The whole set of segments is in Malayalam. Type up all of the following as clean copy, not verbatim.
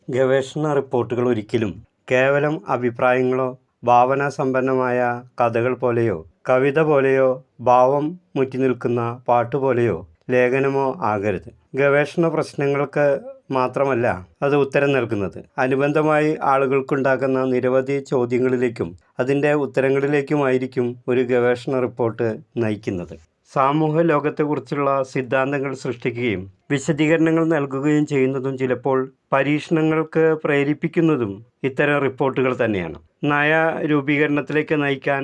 ഗവേഷണ റിപ്പോർട്ടുകൾ ഒരിക്കലും കേവലം അഭിപ്രായങ്ങളോ ഭാവനാസമ്പന്നമായ കഥകൾ പോലെയോ കവിത പോലെയോ ഭാവം മുറ്റിനിൽക്കുന്ന പാട്ടുപോലെയോ ലേഖനമോ ആകരുത്. ഗവേഷണ പ്രശ്നങ്ങൾക്ക് മാത്രമല്ല അത് ഉത്തരം നൽകുന്നത്. അനുബന്ധമായി ആളുകൾക്കുണ്ടാകുന്ന നിരവധി ചോദ്യങ്ങളിലേക്കും അതിൻ്റെ ഉത്തരങ്ങളിലേക്കുമായിരിക്കും ഒരു ഗവേഷണ റിപ്പോർട്ട് നയിക്കുന്നത്. സാമൂഹ്യ ലോകത്തെക്കുറിച്ചുള്ള സിദ്ധാന്തങ്ങൾ സൃഷ്ടിക്കുകയും വിശദീകരണങ്ങൾ നൽകുകയും ചെയ്യുന്നതും ചിലപ്പോൾ പരീക്ഷണങ്ങൾക്ക് പ്രേരിപ്പിക്കുന്നതും ഇത്തരം റിപ്പോർട്ടുകൾ തന്നെയാണ്. നയ രൂപീകരണത്തിലേക്ക് നയിക്കാൻ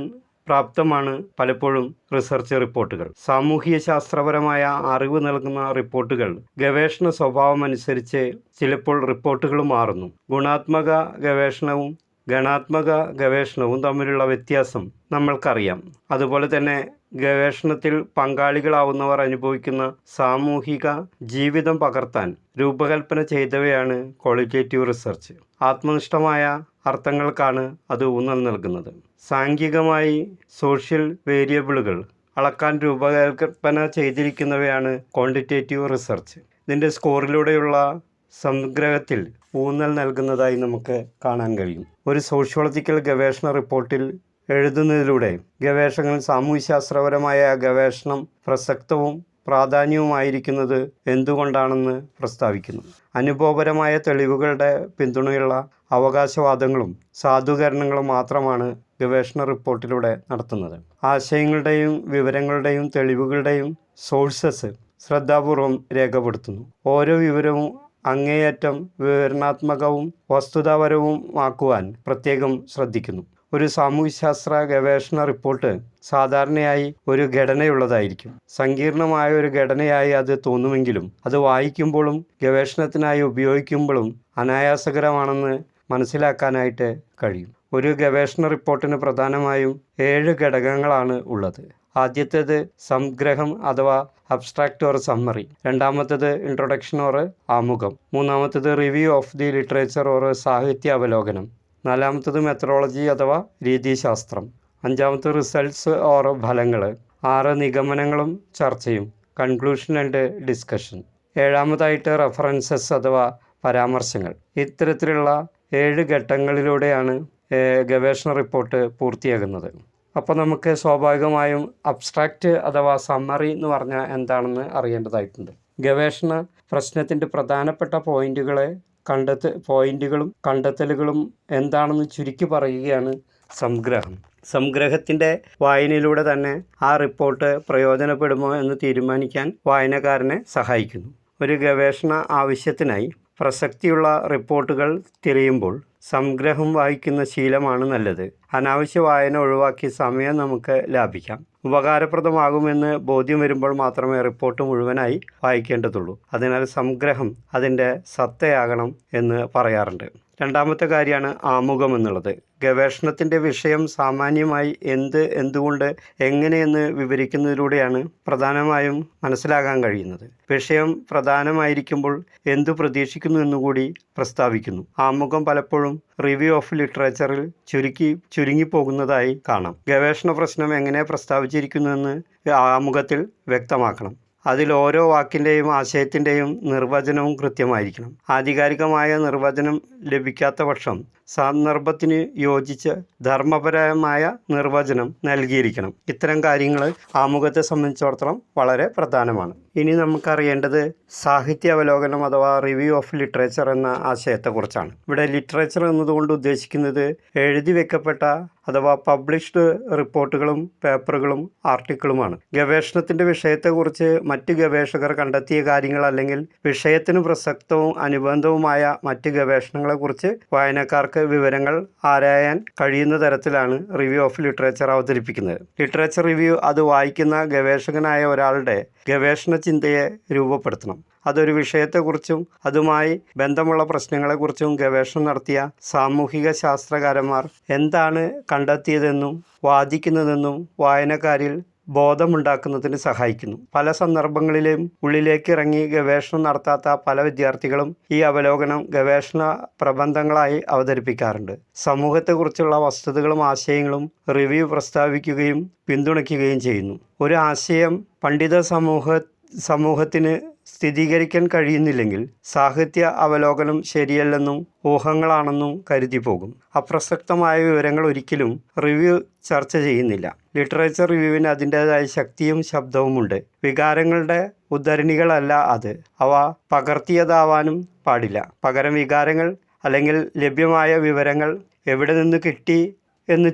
പ്രാപ്തമാണ് പലപ്പോഴും റിസർച്ച് റിപ്പോർട്ടുകൾ. സാമൂഹ്യ ശാസ്ത്രപരമായ അറിവ് നൽകുന്ന റിപ്പോർട്ടുകൾ ഗവേഷണ സ്വഭാവമനുസരിച്ച് ചിലപ്പോൾ റിപ്പോർട്ടുകൾ മാറുന്നു. ഗുണാത്മക ഗവേഷണവും ഗണാത്മക ഗവേഷണവും തമ്മിലുള്ള വ്യത്യാസം നമ്മൾക്കറിയാം. അതുപോലെ തന്നെ ഗവേഷണത്തിൽ പങ്കാളികളാവുന്നവർ അനുഭവിക്കുന്ന സാമൂഹിക ജീവിതം പകർത്താൻ രൂപകൽപ്പന ചെയ്തവയാണ് ക്വാളിറ്റേറ്റീവ് റിസർച്ച്. ആത്മനിഷ്ഠമായ അർത്ഥങ്ങൾക്കാണ് അത് ഊന്നൽ നൽകുന്നത്. സാംഖ്യികമായി സോഷ്യൽ വേരിയബിളുകൾ അളക്കാൻ രൂപകൽപ്പന ചെയ്തിരിക്കുന്നവയാണ് ക്വാണ്ടിറ്റേറ്റീവ് റിസർച്ച്. ഇതിൻ്റെ സ്കോറിലൂടെയുള്ള സംഗ്രഹത്തിൽ ഊന്നൽ നൽകുന്നതായി നമുക്ക് കാണാൻ കഴിയും. ഒരു സോഷ്യോളജിക്കൽ ഗവേഷണ റിപ്പോർട്ടിൽ എഴുതുന്നതിലൂടെ ഗവേഷകൻ സാമൂഹ്യശാസ്ത്രപരമായ ഗവേഷണം പ്രസക്തവും പ്രാധാന്യവുമായിരിക്കുന്നത് എന്തുകൊണ്ടാണെന്ന് പ്രസ്താവിക്കുന്നു. അനുഭവപരമായ തെളിവുകളുടെ പിന്തുണയുള്ള അവകാശവാദങ്ങളും സാധൂകരണങ്ങളും മാത്രമാണ് ഗവേഷണ റിപ്പോർട്ടിലൂടെ നടത്തുന്നത്. ആശയങ്ങളുടെയും വിവരങ്ങളുടെയും തെളിവുകളുടെയും സോഴ്സസ് ശ്രദ്ധാപൂർവം രേഖപ്പെടുത്തുന്നു. ഓരോ വിവരവും അങ്ങേയറ്റം വിവരണാത്മകവും വസ്തുതാപരവുമാക്കുവാൻ പ്രത്യേകം ശ്രദ്ധിക്കുന്നു. ഒരു സാമൂഹ്യശാസ്ത്ര ഗവേഷണ റിപ്പോർട്ട് സാധാരണയായി ഒരു ഘടനയുള്ളതായിരിക്കും. സങ്കീർണമായ ഒരു ഘടനയായി അത് തോന്നുമെങ്കിലും അത് വായിക്കുമ്പോഴും ഗവേഷണത്തിനായി ഉപയോഗിക്കുമ്പോഴും അനായാസകരമാണെന്ന് മനസ്സിലാക്കാനായിട്ട് കഴിയും. ഒരു ഗവേഷണ റിപ്പോർട്ടിന് പ്രധാനമായും 7 ഘടകങ്ങളാണ് ഉള്ളത്. ആദ്യത്തേത് സംഗ്രഹം അഥവാ അബ്സ്ട്രാക്റ്റ് ഓർ സമ്മറി. രണ്ടാമത്തേത് ഇൻട്രൊഡക്ഷൻ ഓർ ആമുഖം. മൂന്നാമത്തേത് review of the literature or സാഹിത്യ അവലോകനം. നാലാമത്തേത് മെത്തഡോളജി അഥവാ രീതിശാസ്ത്രം. അഞ്ചാമത്തേത് റിസൾട്ട്സ് ഓർ ഫലങ്ങൾ. 6 നിഗമനങ്ങളും ചർച്ചയും കൺക്ലൂഷൻ ആൻഡ് ഡിസ്കഷൻ. ഏഴാമതായിട്ട് റെഫറൻസസ് അഥവാ പരാമർശങ്ങൾ. ഇത്തരത്തിലുള്ള 7 ഘട്ടങ്ങളിലൂടെയാണ് ഗവേഷണ റിപ്പോർട്ട് പൂർത്തിയാകുന്നത്. അപ്പോൾ നമുക്ക് സ്വാഭാവികമായും അബ്സ്ട്രാക്റ്റ് അഥവാ സമ്മറി എന്ന് പറഞ്ഞാൽ എന്താണെന്ന് അറിയേണ്ടതായിട്ടുണ്ട്. ഗവേഷണ പ്രശ്നത്തിൻ്റെ പ്രധാനപ്പെട്ട പോയിന്റുകളും കണ്ടെത്തലുകളും എന്താണെന്ന് ചുരുക്കി പറയുകയാണ് സംഗ്രഹം. സംഗ്രഹത്തിൻ്റെ വായനയിലൂടെ തന്നെ ആ റിപ്പോർട്ട് പ്രയോജനപ്പെടുമോ എന്ന് തീരുമാനിക്കാൻ വായനക്കാരനെ സഹായിക്കുന്നു. ഒരു ഗവേഷണ ആവശ്യത്തിനായി പ്രസക്തിയുള്ള റിപ്പോർട്ടുകൾ തിരയുമ്പോൾ സംഗ്രഹം വായിക്കുന്ന ശീലമാണ് നല്ലത്. അനാവശ്യ വായന ഒഴിവാക്കി സമയം നമുക്ക് ലാഭിക്കാം. ഉപകാരപ്രദമാകുമെന്ന് ബോധ്യം വരുമ്പോൾ മാത്രമേ റിപ്പോർട്ട് മുഴുവനായി വായിക്കേണ്ടതുള്ളൂ. അതിനാൽ സംഗ്രഹം അതിൻ്റെ സത്തയാകണം എന്ന് പറയാറുണ്ട്. രണ്ടാമത്തെ കാര്യമാണ് ആമുഖം എന്നുള്ളത്. ഗവേഷണത്തിൻ്റെ വിഷയം സാമാന്യമായി എന്തുകൊണ്ട് എങ്ങനെയെന്ന് വിവരിക്കുന്നതിലൂടെയാണ് പ്രധാനമായും മനസ്സിലാക്കാൻ കഴിയുന്നത്. വിഷയം പ്രധാനമായിരിക്കുമ്പോൾ എന്തു പ്രതീക്ഷിക്കുന്നു എന്നുകൂടി പ്രസ്താവിക്കുന്നു. ആമുഖം പലപ്പോഴും റിവ്യൂ ഓഫ് ലിറ്ററേച്ചറിൽ ചുരുങ്ങിപ്പോകുന്നതായി കാണാം. ഗവേഷണ പ്രശ്നം എങ്ങനെ പ്രസ്താവിച്ചിരിക്കുന്നുവെന്ന് ആമുഖത്തിൽ വ്യക്തമാക്കണം. അതിൽ ഓരോ വാക്കിൻ്റെയും ആശയത്തിൻ്റെയും നിർവചനവും കൃത്യമായിരിക്കണം. ആധികാരികമായ നിർവചനം ലഭിക്കാത്ത പക്ഷം സന്ദർഭത്തിന് യോജിച്ച് ധർമ്മപരമായ നിർവചനം നൽകിയിരിക്കണം. ഇത്തരം കാര്യങ്ങൾ ആമുഖത്തെ സംബന്ധിച്ചിടത്തോളം വളരെ പ്രധാനമാണ്. ഇനി നമുക്കറിയേണ്ടത് സാഹിത്യ അവലോകനം അഥവാ റിവ്യൂ ഓഫ് ലിറ്ററേച്ചർ എന്ന ആശയത്തെക്കുറിച്ചാണ്. ഇവിടെ ലിറ്ററേച്ചർ എന്നതുകൊണ്ട് ഉദ്ദേശിക്കുന്നത് എഴുതി വെക്കപ്പെട്ട അഥവാ പബ്ലിഷ്ഡ് റിപ്പോർട്ടുകളും പേപ്പറുകളും ആർട്ടിക്കിളുമാണ്. ഗവേഷണത്തിൻ്റെ വിഷയത്തെക്കുറിച്ച് മറ്റ് ഗവേഷകർ കണ്ടെത്തിയ കാര്യങ്ങൾ അല്ലെങ്കിൽ വിഷയത്തിന് പ്രസക്തവും അനുബന്ധവുമായ മറ്റ് ഗവേഷണങ്ങളെക്കുറിച്ച് വായനക്കാർക്ക് വിവരങ്ങൾ ആരായാൻ കഴിയുന്ന തരത്തിലാണ് റിവ്യൂ ഓഫ് ലിറ്ററേച്ചർ അവതരിപ്പിക്കുന്നത്. ലിറ്ററേച്ചർ റിവ്യൂ അത് വായിക്കുന്ന ഗവേഷകനായ ഒരാളുടെ ഗവേഷണ ചിന്തയെ രൂപപ്പെടുത്തണം. അതൊരു വിഷയത്തെക്കുറിച്ചും അതുമായി ബന്ധമുള്ള പ്രശ്നങ്ങളെക്കുറിച്ചും ഗവേഷണം നടത്തിയ സാമൂഹിക ശാസ്ത്രകാരന്മാർ എന്താണ് കണ്ടെത്തിയതെന്നും വാദിക്കുന്നതെന്നും വായനക്കാരിൽ ബോധമുണ്ടാക്കുന്നതിന് സഹായിക്കുന്നു. പല സന്ദർഭങ്ങളിലും ഉള്ളിലേക്ക് ഇറങ്ങി ഗവേഷണം നടത്താത്ത പല വിദ്യാർത്ഥികളും ഈ അവലോകനം ഗവേഷണ പ്രബന്ധങ്ങളായി അവതരിപ്പിക്കാറുണ്ട്. സമൂഹത്തെക്കുറിച്ചുള്ള വസ്തുതകളും ആശയങ്ങളും റിവ്യൂ പ്രസ്താവിക്കുകയും പിന്തുണയ്ക്കുകയും ചെയ്യുന്നു. ഒരു ആശയം പണ്ഡിത സമൂഹത്തിന് സ്ഥിരീകരിക്കാൻ കഴിയുന്നില്ലെങ്കിൽ സാഹിത്യ അവലോകനം ശരിയല്ലെന്നും ഊഹങ്ങളാണെന്നും കരുതി പോകും. അപ്രസക്തമായ വിവരങ്ങൾ ഒരിക്കലും റിവ്യൂ ചർച്ച ചെയ്യുന്നില്ല. ലിറ്ററേച്ചർ റിവ്യൂവിന് അതിൻ്റേതായ ശക്തിയും ശബ്ദവുമുണ്ട്. വികാരങ്ങളുടെ ഉദ്ധരണികളല്ല അത്. അവ പകർത്തിയതാവാനും പാടില്ല. പകരം വികാരങ്ങൾ അല്ലെങ്കിൽ ലഭ്യമായ വിവരങ്ങൾ എവിടെ നിന്ന് കിട്ടി എന്ന്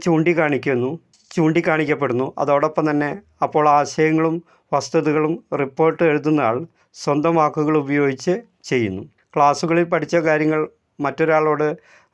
ചൂണ്ടിക്കാണിക്കപ്പെടുന്നു. അതോടൊപ്പം തന്നെ അപ്പോൾ ആശയങ്ങളും വസ്തുതകളും റിപ്പോർട്ട് എഴുതുന്ന ആൾ സ്വന്തം വാക്കുകൾ ഉപയോഗിച്ച് ചെയ്യുന്നു. ക്ലാസ്സുകളിൽ പഠിച്ച കാര്യങ്ങൾ മറ്റൊരാളോട്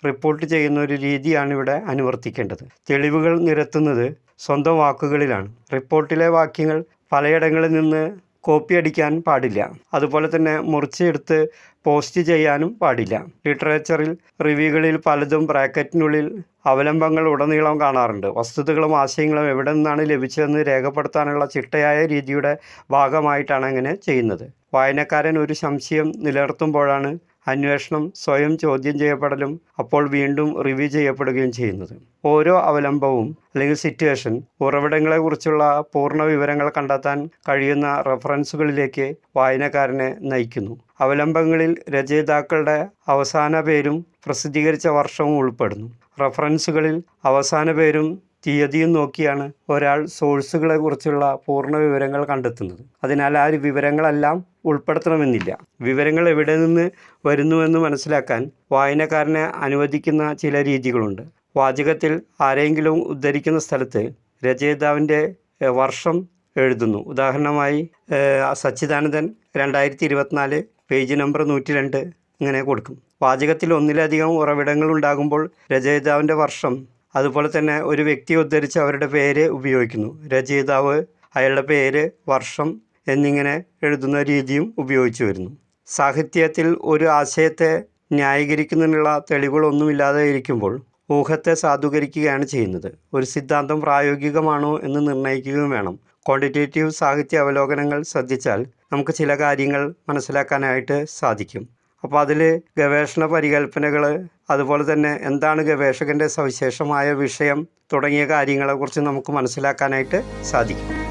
റിപ്പോർട്ട് ചെയ്യുന്ന ഒരു രീതിയാണ് ഇവിടെ അനുവർത്തിക്കേണ്ടത്. തെളിവുകൾ നിരത്തുന്നത് സ്വന്തം വാക്കുകളിലാണ്. റിപ്പോർട്ടിലെ വാക്യങ്ങൾ പലയിടങ്ങളിൽ നിന്ന് കോപ്പി അടിക്കാൻ പാടില്ല. അതുപോലെ തന്നെ മുറിച്ചെടുത്ത് പോസ്റ്റ് ചെയ്യാനും പാടില്ല. ലിറ്ററേച്ചറിൽ റിവ്യൂകളിൽ പലതും ബ്രാക്കറ്റിനുള്ളിൽ അവലംബങ്ങൾ ഉടനീളം കാണാറുണ്ട്. വസ്തുതകളും ആശയങ്ങളും എവിടെ നിന്നാണ് ലഭിച്ചതെന്ന് രേഖപ്പെടുത്താനുള്ള ചിട്ടയായ രീതിയുടെ ഭാഗമായിട്ടാണ് അങ്ങനെ ചെയ്യുന്നത്. വായനക്കാരൻ ഒരു സംശയം നിലനിർത്തുമ്പോഴാണ് അന്വേഷണം സ്വയം ചോദ്യം ചെയ്യപ്പെടലും അപ്പോൾ വീണ്ടും റിവ്യൂ ചെയ്യപ്പെടുകയും ചെയ്യുന്നത്. ഓരോ അവലംബവും അല്ലെങ്കിൽ സിറ്റുവേഷൻ ഉറവിടങ്ങളെക്കുറിച്ചുള്ള പൂർണ്ണ വിവരങ്ങൾ കണ്ടെത്താൻ കഴിയുന്ന റെഫറൻസുകളിലേക്ക് വായനക്കാരനെ നയിക്കുന്നു. അവലംബങ്ങളിൽ രചയിതാക്കളുടെ അവസാന പേരും പ്രസിദ്ധീകരിച്ച വർഷവും ഉൾപ്പെടുന്നു. റെഫറൻസുകളിൽ അവസാന പേരും തീയതിയും നോക്കിയാണ് ഒരാൾ സോഴ്സുകളെക്കുറിച്ചുള്ള പൂർണ്ണ വിവരങ്ങൾ കണ്ടെത്തുന്നത്. അതിനാൽ ആ വിവരങ്ങളെല്ലാം ഉൾപ്പെടുത്തണമെന്നില്ല. വിവരങ്ങൾ എവിടെ നിന്ന് വരുന്നുവെന്ന് മനസ്സിലാക്കാൻ വായനക്കാരനെ അനുവദിക്കുന്ന ചില രീതികളുണ്ട്. വാചകത്തിൽ ആരെങ്കിലും ഉദ്ധരിക്കുന്ന സ്ഥലത്ത് രചയിതാവിൻ്റെ വർഷം എഴുതുന്നു. ഉദാഹരണമായി സച്ചിദാനന്ദൻ 2024 പേജ് നമ്പർ 102 ഇങ്ങനെ കൊടുക്കും. വാചകത്തിൽ ഒന്നിലധികം ഉറവിടങ്ങൾ ഉണ്ടാകുമ്പോൾ രചയിതാവിൻ്റെ വർഷം, അതുപോലെ തന്നെ ഒരു വ്യക്തിയെ ഉദ്ധരിച്ച് അവരുടെ പേര് ഉപയോഗിക്കുന്നു. രചയിതാവ്, അയാളുടെ പേര്, വർഷം എന്നിങ്ങനെ എഴുതുന്ന രീതിയും ഉപയോഗിച്ചു വരുന്നു. സാഹിത്യത്തിൽ ഒരു ആശയത്തെ ന്യായീകരിക്കുന്നതിനുള്ള തെളിവുകളൊന്നുമില്ലാതെ ഇരിക്കുമ്പോൾ ഊഹത്തെ സാധൂകരിക്കുകയാണ് ചെയ്യുന്നത്. ഒരു സിദ്ധാന്തം പ്രായോഗികമാണോ എന്ന് നിർണ്ണയിക്കുകയും വേണം. ക്വാണ്ടിറ്റേറ്റീവ് സാഹിത്യ അവലോകനങ്ങൾ ശ്രദ്ധിച്ചാൽ നമുക്ക് ചില കാര്യങ്ങൾ മനസ്സിലാക്കാനായിട്ട് സാധിക്കും. അപ്പോൾ അതിൽ ഗവേഷണ പരികല്പനകൾ, അതുപോലെ തന്നെ എന്താണ് ഗവേഷകൻ്റെ സവിശേഷമായ വിഷയം തുടങ്ങിയ കാര്യങ്ങളെക്കുറിച്ച് നമുക്ക് മനസ്സിലാക്കാനായിട്ട് സാധിക്കും.